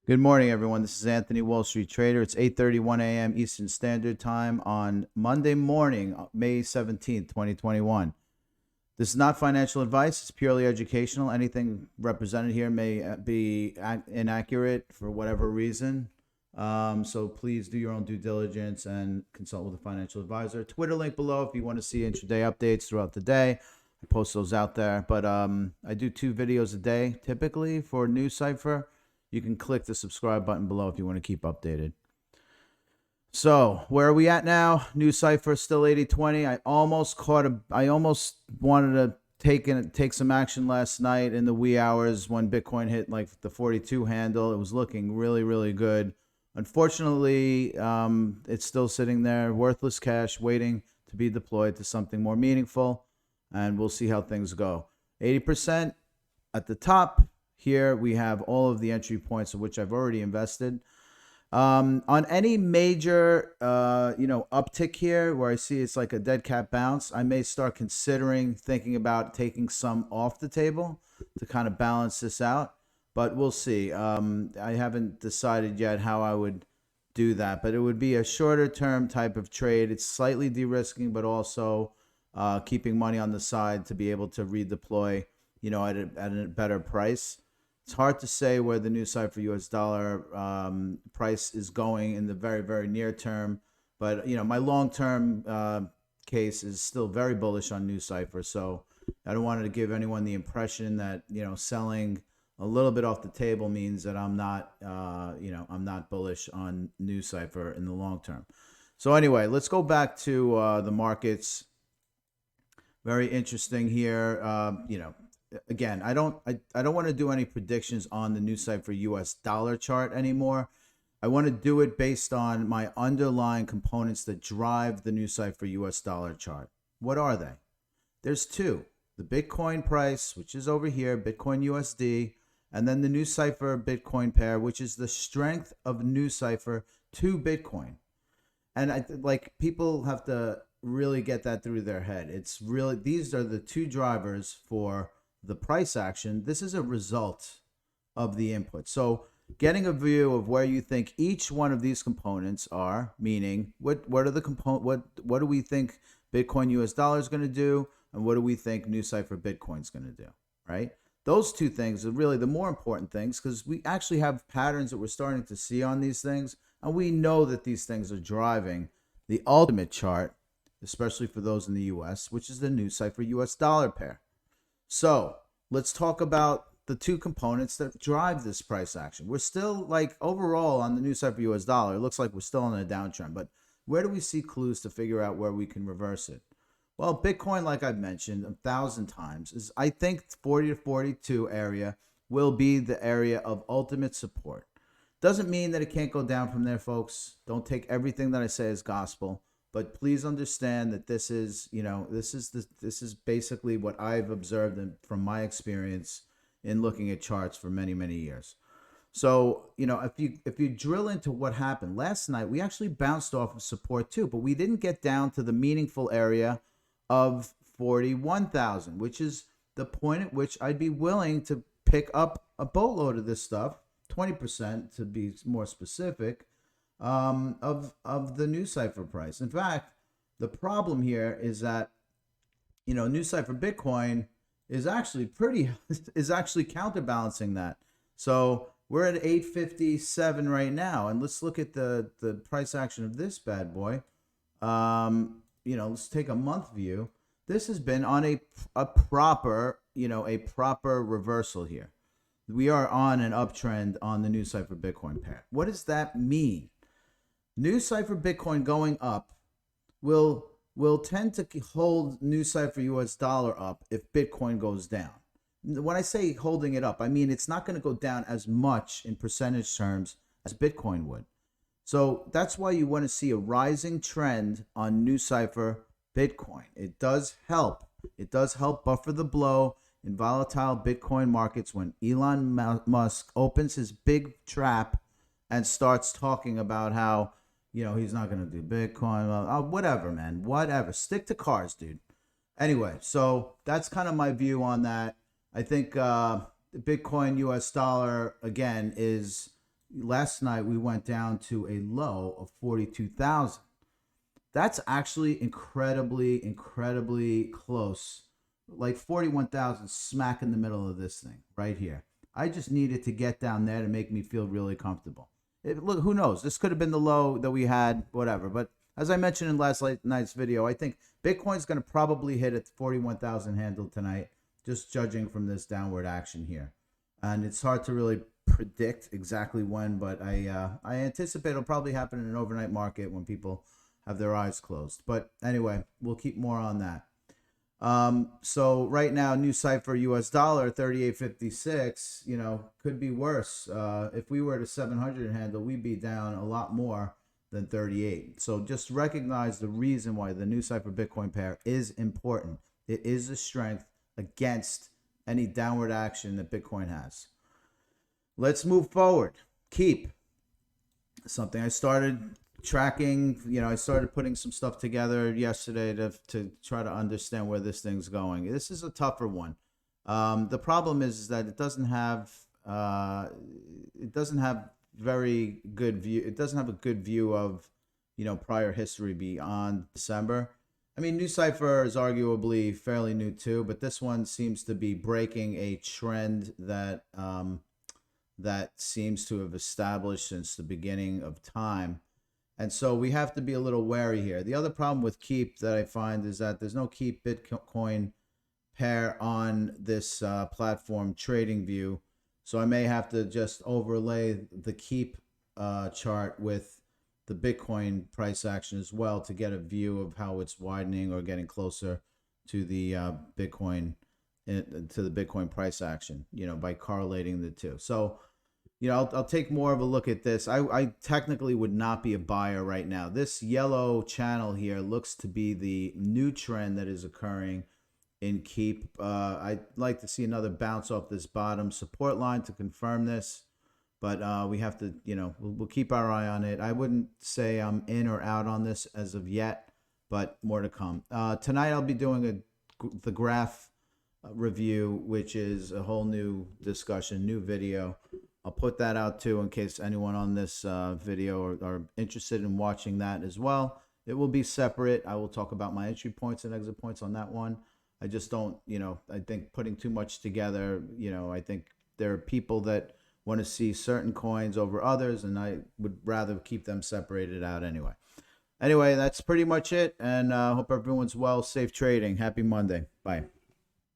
Good morning, everyone. This is Anthony, Wall Street Trader. It's 8:31 a.m. Eastern Standard Time on Monday morning, May 17th, 2021. This is not financial advice. It's purely educational. Anything represented here may be inaccurate for whatever reason. So please do your own due diligence and consult with a financial advisor. Twitter link below if you want to see intraday updates throughout the day. I post those out there. But I do 2 videos a day typically for NuCypher. You can click the subscribe button below if you want to keep updated. So where are we at now? NuCypher still 80-20. I almost wanted to take some action last night in the wee hours when Bitcoin hit like the 42 handle. It was looking really, really good. Unfortunately, it's still sitting there, worthless cash, waiting to be deployed to something more meaningful, and we'll see how things go. 80% at the top. Here we have all of the entry points of which I've already invested. On any major, uptick here where I see it's like a dead cat bounce, I may start considering thinking about taking some off the table to kind of balance this out. But we'll see. I haven't decided yet how I would do that, but it would be a shorter term type of trade. It's slightly de-risking, but also keeping money on the side to be able to redeploy, at a better price. It's hard to say where the NuCypher US dollar price is going in the very, very near term. But, my long term case is still very bullish on NuCypher. So I don't want to give anyone the impression that, selling a little bit off the table means that I'm not, I'm not bullish on NuCypher in the long term. So anyway, let's go back to the markets. Very interesting here. Again, I don't want to do any predictions on the NuCypher US dollar chart anymore. I want to do it based on my underlying components that drive the NuCypher US dollar chart. What are they? There's two. The Bitcoin price, which is over here, Bitcoin USD, and then the NuCypher Bitcoin pair, which is the strength of NuCypher to Bitcoin. And people have to really get that through their head. It's really, these are the two drivers for the price action. This is a result of the input. So getting a view of where you think each one of these components are, meaning what are the what do we think Bitcoin US dollar is going to do, and what do we think NuCypher Bitcoin is going to do, right? Those two things are really the more important things, because we actually have patterns that we're starting to see on these things, and we know that these things are driving the ultimate chart, especially for those in the US, which is the NuCypher US dollar pair. So let's talk about the two components that drive this price action. We're still, overall on the NuCypher US dollar, it looks like we're still on a downtrend, but where do we see clues to figure out where we can reverse it? Well, Bitcoin, like I've mentioned 1,000 times, is, I think, 40 to 42 area will be the area of ultimate support. Doesn't mean that it can't go down from there, folks. Don't take everything that I say as gospel. But please understand that this is basically what I've observed from my experience in looking at charts for many, many years. So, if you drill into what happened last night, we actually bounced off of support too, but we didn't get down to the meaningful area of 41,000, which is the point at which I'd be willing to pick up a boatload of this stuff, 20% to be more specific, of the NuCypher price. In fact, the problem here is that NuCypher Bitcoin is actually is actually counterbalancing that. So we're at 857 right now, and let's look at the price action of this bad boy. Let's take a month view. This has been on a proper reversal here. We are on an uptrend on the NuCypher Bitcoin pair. What does that mean? NuCypher Bitcoin going up will tend to hold NuCypher US dollar up if Bitcoin goes down. When I say holding it up, I mean it's not going to go down as much in percentage terms as Bitcoin would. So that's why you want to see a rising trend on NuCypher Bitcoin. It does help. It does help buffer the blow in volatile Bitcoin markets when Elon Musk opens his big trap and starts talking about how he's not going to do Bitcoin. Whatever, man. Whatever. Stick to cars, dude. Anyway, so that's kind of my view on that. I think the Bitcoin US dollar, again, is last night we went down to a low of 42,000. That's actually incredibly close. Like 41,000 smack in the middle of this thing right here. I just needed to get down there to make me feel really comfortable. Look, who knows? This could have been the low that we had, whatever. But as I mentioned in last night's video, I think Bitcoin's going to probably hit at 41,000 handle tonight, just judging from this downward action here. And it's hard to really predict exactly when, but I anticipate it'll probably happen in an overnight market when people have their eyes closed. But anyway, we'll keep more on that. So right now, NuCypher US dollar 38.56, could be worse. If we were at a 700 handle, we'd be down a lot more than 38. So just recognize the reason why the NuCypher Bitcoin pair is important. It is a strength against any downward action that Bitcoin has. Let's move forward. Keep. Something I started tracking, I started putting some stuff together yesterday to try to understand where this thing's going. This is a tougher one. The problem is that it doesn't have very good view. It doesn't have a good view of prior history beyond December. I mean, NuCypher is arguably fairly new too, but this one seems to be breaking a trend that that seems to have established since the beginning of time. And so we have to be a little wary here. The other problem with Keep that I find is that there's no Keep Bitcoin pair on this platform TradingView. So I may have to just overlay the Keep chart with the Bitcoin price action as well to get a view of how it's widening or getting closer to the Bitcoin price action, by correlating the two. So I'll take more of a look at this. I technically would not be a buyer right now. This yellow channel here looks to be the new trend that is occurring in Keep. I'd like to see another bounce off this bottom support line to confirm this. But we have to, we'll keep our eye on it. I wouldn't say I'm in or out on this as of yet, but more to come. Tonight I'll be doing the graph review, which is a whole new discussion, new video. I'll put that out too in case anyone on this video are interested in watching that as well. It will be separate. I will talk about my entry points and exit points on that one. I just don't, I think putting too much together, I think there are people that want to see certain coins over others, and I would rather keep them separated out anyway. Anyway, that's pretty much it, and hope everyone's well. Safe trading. Happy Monday. Bye.